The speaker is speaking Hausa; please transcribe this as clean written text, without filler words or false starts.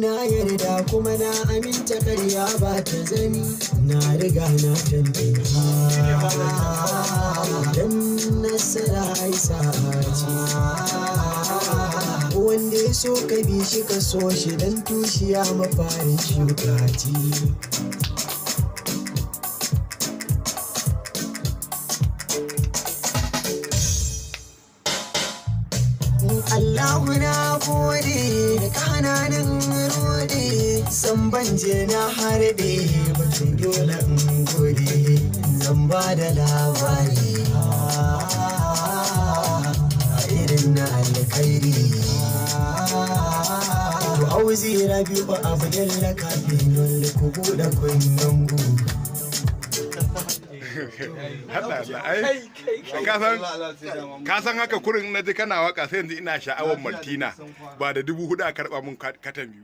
Na yarda kuma na aminta karya ba ta zani, na riga na tantance dan nasara aisa ce. Wanda ya so ka bi shi ka so shi dan tushiya mafarin shuka ce. Allahu na gode da kananan rode, san banje na harbe batun dole in gode, zan ba da labari a irin na alkhairi. To auzi rabi ba abu dalla kafin wanda ku buɗe kunnen gu. Ka san haka kurin na ji kana waka sai yanzu ina sha'awar Maltina ba da 4,000 a karɓa mun katan biyu.